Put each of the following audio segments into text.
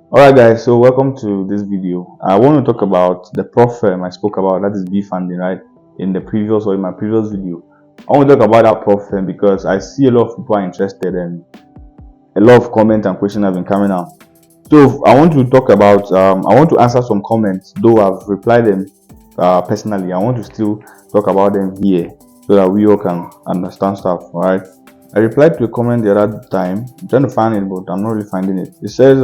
Alright guys, so welcome to this video. I want to talk about the prop firm I spoke about, that is B funding, right? In my previous video. I want to talk about that prop firm because I see a lot of people are interested and a lot of comments and questions have been coming out. So I want to talk about I want to answer some comments, though I've replied them personally. I want to still talk about them here so that we all can understand stuff. Alright. I replied to a comment the other time. I'm trying to find it, but I'm not really finding it. It says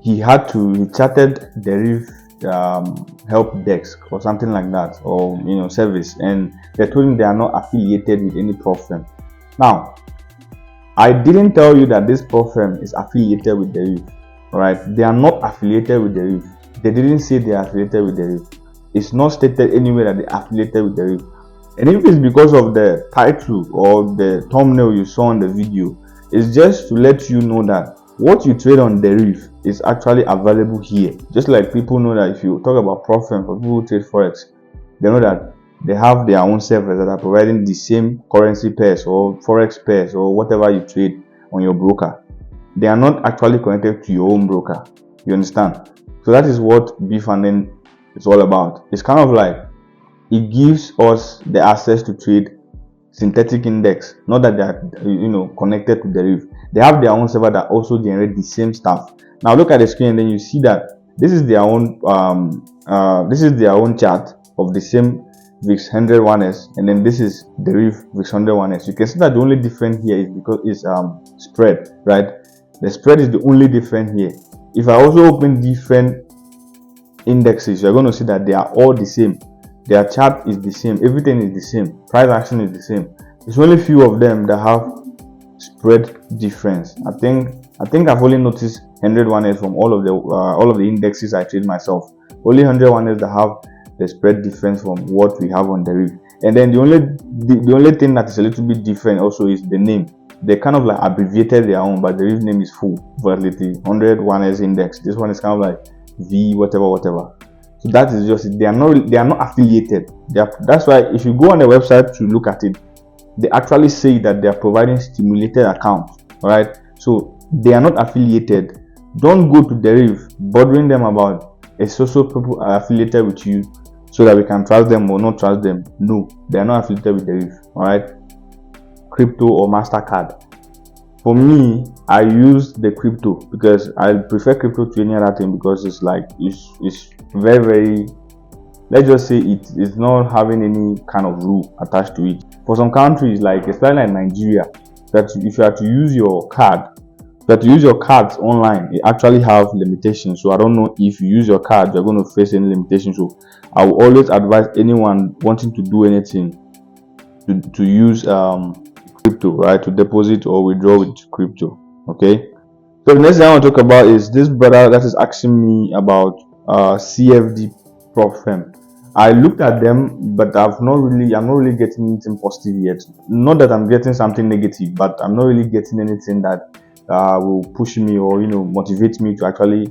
he chatted Deriv help desk or something like that, or service, and they told him they are not affiliated with any prop firm. Now, I didn't tell you that this prop firm is affiliated with Deriv. Right? They are not affiliated with Deriv. They didn't say they are affiliated with Deriv. It's not stated anywhere that they are affiliated with Deriv. And if it's because of the title or the thumbnail you saw in the video, it's just to let you know that what you trade on Deriv is actually available here. Just like people know that if you talk about prop firm for people who trade forex, they know that they have their own servers that are providing the same currency pairs or forex pairs or whatever you trade on your broker. They are not actually connected to your own broker. You understand? So that is what B funding is all about. It's kind of like it gives us the access to trade synthetic index, not that they are connected to Deriv. They have their own server that also generate the same stuff. Now look at the screen and then you see that this is their own chart of the same VIX 101s, and then this is Deriv VIX 101s. You can see that the only difference here is because it's spread, right? The spread is the only difference here. If I also open different indexes, you're going to see that they are all the same. Their chart is the same, everything is the same, price action is the same. There's only few of them that have spread difference. I think I've only noticed 101s from all of the indexes I trade myself. Only 101s that have the spread difference from what we have on Deriv. And then the only thing that is a little bit different also is the name. They kind of like abbreviated their own, but Deriv name is full volatility 101s index. This one is kind of like V whatever. So that is just it. They are not affiliated. That's why if you go on the website to look at it, they actually say that they are providing stimulated accounts. Alright, so they are not affiliated. Don't go to Deriv bothering them about a social people are affiliated with you so that we can trust them or not trust them. No, they are not affiliated with Deriv. Alright, crypto or MasterCard. For me, I use the crypto because I prefer crypto to any other thing because it's very, let's just say it is not having any kind of rule attached to it. For some countries, like especially like Nigeria, that if you have to use your cards online, it actually have limitations. So I don't know if you use your card, you're going to face any limitations. So I will always advise anyone wanting to do anything to use crypto, right, to deposit or withdraw with crypto. Okay, so the next thing I want to talk about is this brother that is asking me about CFD prop firm. I looked at them, but I'm not really getting anything positive yet. Not that I'm getting something negative, but I'm not really getting anything that will push me or motivate me to actually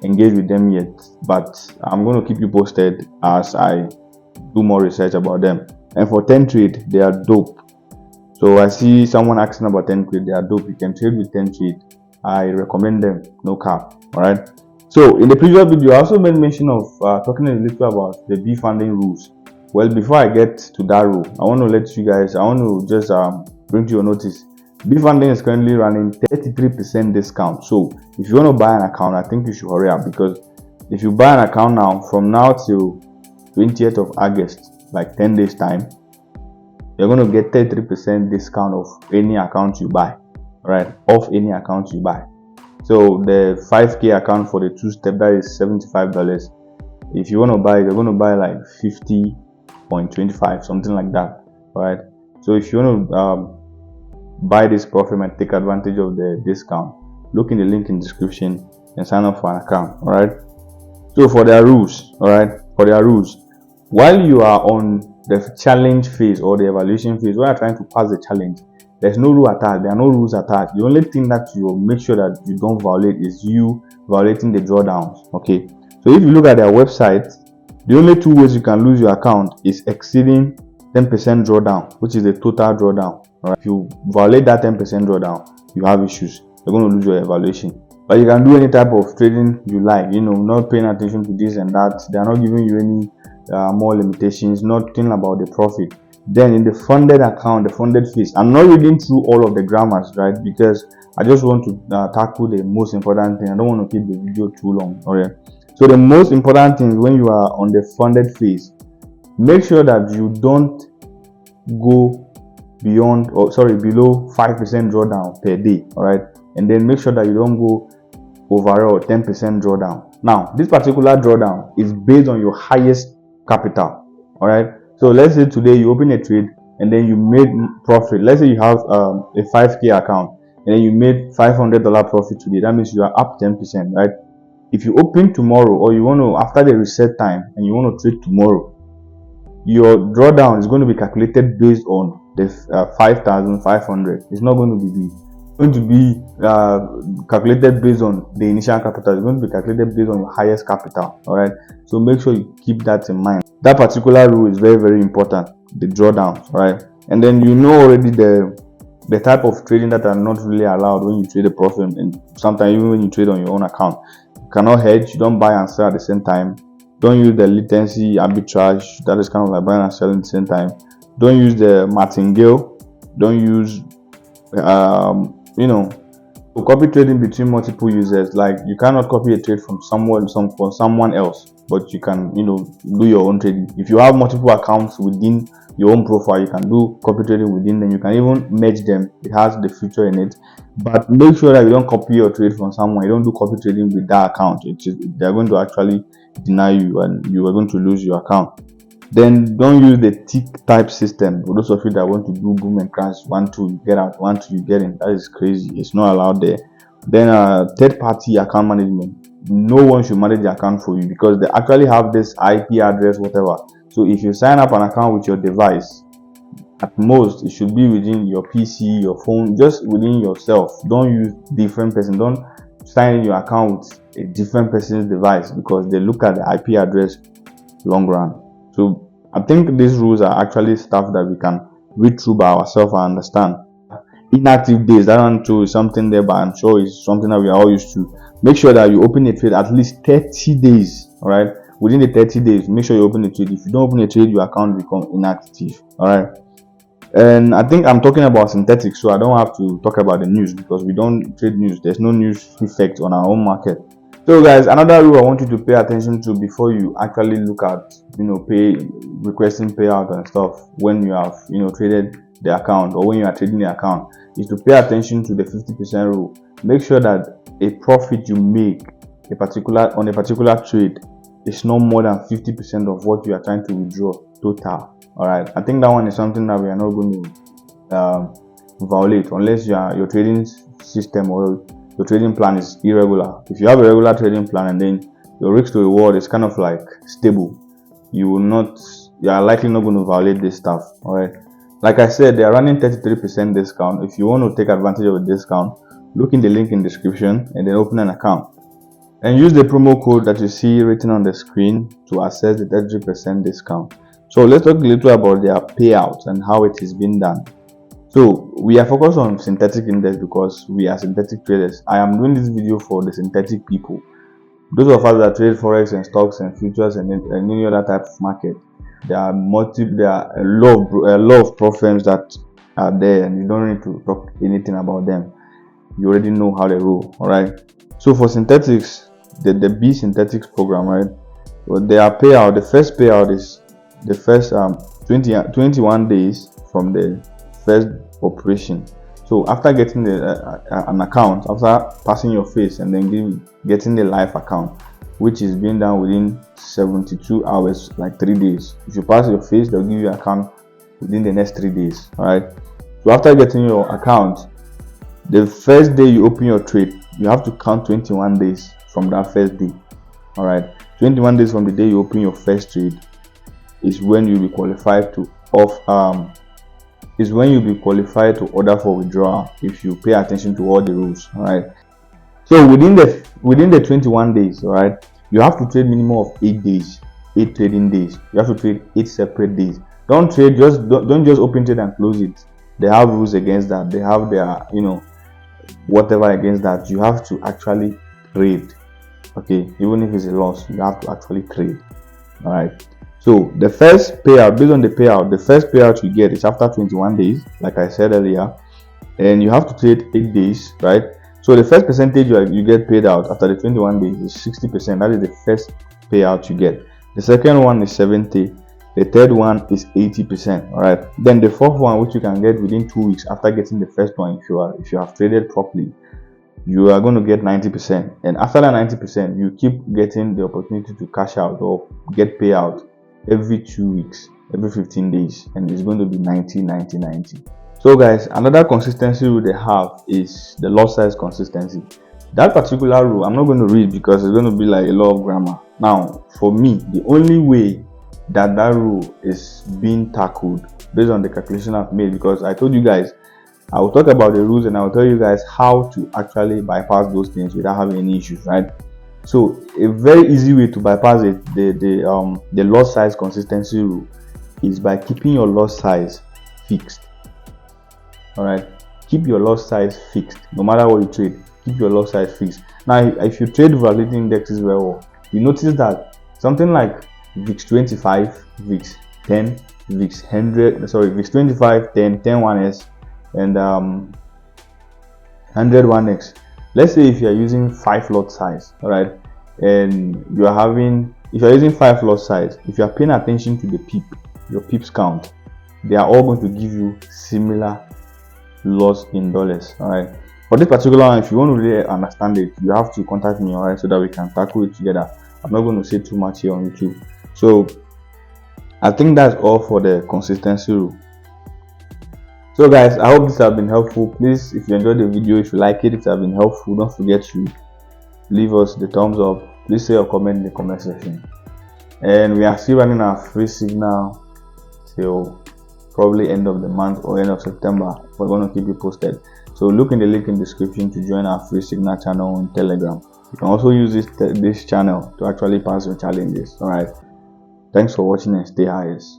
engage with them yet. But I'm going to keep you posted as I do more research about them. And for 10 trade, they are dope. So I see someone asking about 10 trade. They are dope. You can trade with 10 trade. I recommend them. No cap. Alright. So in the previous video, I also made mention of talking a little about the B funding rules. Well, before I get to that rule, I want to just bring to your notice. B funding is currently running 33% discount. So if you want to buy an account, I think you should hurry up, because if you buy an account now, from now till 20th of August, like 10 days time, you're going to get 33% discount of any account you buy, right? Off any account you buy. So the 5k account for the 2-step, that is $75. If you want to buy, you're going to buy like 50.25, something like that. Alright. So if you want to buy this prop firm and take advantage of the discount, look in the link in the description and sign up for an account. Alright. So for their rules, while you are on the challenge phase or the evaluation phase, where you are trying to pass the challenge, there's no rule attached. There are no rules attached. The only thing that you make sure that you don't violate is you violating the drawdowns. Okay. So if you look at their website, the only two ways you can lose your account is exceeding 10% drawdown, which is the total drawdown. Right? If you violate that 10% drawdown, you have issues. You're going to lose your evaluation. But you can do any type of trading you like, not paying attention to this and that. They are not giving you any more limitations, nothing about the profit. Then in the funded account, the funded fees, I'm not reading through all of the grammars, right? Because I just want to tackle the most important thing. I don't want to keep the video too long. Okay. So the most important thing when you are on the funded fees, make sure that you don't go below 5% drawdown per day. All right. And then make sure that you don't go overall 10% drawdown. Now, this particular drawdown is based on your highest capital. All right. So let's say today you open a trade and then you made profit. Let's say you have a 5K account and then you made $500 profit today. That means you are up 10%, right? If you open tomorrow, or you want to, after the reset time, and you want to trade tomorrow, your drawdown is going to be calculated based on the 5,500. It's not going to be calculated based on the initial capital. It's going to be calculated based on your highest capital. All right. So make sure you keep that in mind. That particular rule is very, very important. The drawdown, right? And then already the type of trading that are not really allowed when you trade a profit, and sometimes even when you trade on your own account. You cannot hedge. You don't buy and sell at the same time. Don't use the latency arbitrage. That is kind of like buying and selling at the same time. Don't use the martingale. Don't use copy trading between multiple users. Like, you cannot copy a trade from someone else, but you can do your own trading. If you have multiple accounts within your own profile, you can do copy trading within them. You can even merge them. It has the feature in it. But make sure that you don't copy your trade from someone. You don't do copy trading with that account. They're going to actually deny you, and you are going to lose your account. Then don't use the tick type system. For those of you that want to do boom and crash, 1 2 you get out, 1 2 you get in. That is crazy. It's not allowed there. Then third party account management. No one should manage the account for you, because they actually have this IP address, whatever. So if you sign up an account with your device, at most it should be within your PC, your phone, just within yourself. Don't use different person. Don't sign in your account with a different person's device, because they look at the IP address long run. So I think these rules are actually stuff that we can read through by ourselves and understand. Inactive days, that one too is something there, but I'm sure it's something that we are all used to. Make sure that you open a trade at least 30 days. All right. Within the 30 days, make sure you open a trade. If you don't open a trade, your account becomes inactive. All right. And I think I'm talking about synthetics, so I don't have to talk about the news, because we don't trade news. There's no news effect on our own market. So guys, another rule I want you to pay attention to before you actually look at requesting payout and stuff, when you have traded the account, or when you are trading the account, is to pay attention to the 50% rule. Make sure that a profit you make on a particular trade is no more than 50% of what you are trying to withdraw total. All right, I think that one is something that we are not going to violate, unless your trading system or your trading plan is irregular. If you have a regular trading plan and then your risk to reward is kind of like stable, you are likely not going to violate this stuff. All right, like I said, they are running 33% discount. If you want to take advantage of a discount, look in the link in the description and then open an account and use the promo code that you see written on the screen to access the 33% discount. So let's talk a little about their payouts and how it is being done. So we are focused on synthetic index because we are synthetic traders. I am doing this video for the synthetic people. Those of us that trade forex and stocks and futures and any other type of market, there are a lot of programs that are there, and you don't need to talk anything about them. You already know how they roll. All right. So for synthetics, the B synthetics program, right? Well, their payout, the first payout is the first 21 days from the first operation. So after getting an account, after passing your face and then getting the live account, which is being done within 72 hours, like 3 days. If you pass your face, they'll give you an account within the next 3 days. All right. So after getting your account, the first day you open your trade, you have to count 21 days from that first day. All right. 21 days from the day you open your first trade is when you'll be qualified to order for withdrawal, if you pay attention to all the rules. All right. So within the 21 days, all right, you have to trade minimum of 8 days, 8 trading days. You have to trade 8 separate days. Don't just open trade and close it. They have rules against that. They have their whatever against that, you have to actually trade. Okay, even if it's a loss, you have to actually trade. All right. So the first payout, based on the payout, the first payout you get is after 21 days, like I said earlier, and you have to trade 8 days, right? So the first percentage you get paid out after the 21 days is 60%. That is the first payout you get. The second one is 70. The third one is 80%. All right. Then the fourth one, which you can get within 2 weeks after getting the first one, if you have traded properly, you are going to get 90%. And after that 90%, you keep getting the opportunity to cash out or get payout every 2 weeks, every 15 days, and it's going to be 90, 90, 90. So guys, another consistency rule they have is the lot size consistency. That particular rule I'm not going to read because it's going to be like a lot of grammar. Now for me, the only way that rule is being tackled based on the calculation I've made, because I told you guys I will talk about the rules and I will tell you guys how to actually bypass those things without having any issues, right? So a very easy way to bypass it, the lot size consistency rule, is by keeping your lot size fixed. All right, keep your lot size fixed no matter what you trade. Keep your lot size fixed. Now if you trade volatility indexes well, you notice that something like VIX 25, VIX 10, VIX 100, sorry, VIX 25, 10, 10 1s, and 100 1x. Let's say if you are using 5 lot size, all right, and you are having, if you are using 5 lot size, if you are paying attention to the your pips count, they are all going to give you similar loss in dollars. All right, for this particular one, if you want to really understand it, you have to contact me, all right, so that we can tackle it together. I'm not going to say too much here on YouTube. So I think that's all for the consistency rule. So guys, I hope this has been helpful. Please, if you enjoyed the video, if you like it, if it has been helpful, don't forget to leave us the thumbs up. Please say your comment in the comment section. And we are still running our free signal till probably end of the month or end of September. We're going to keep you posted. So look in the link in the description to join our free signal channel on Telegram. You can also use this channel to actually pass your challenges. All right. Thanks for watching and stay highest.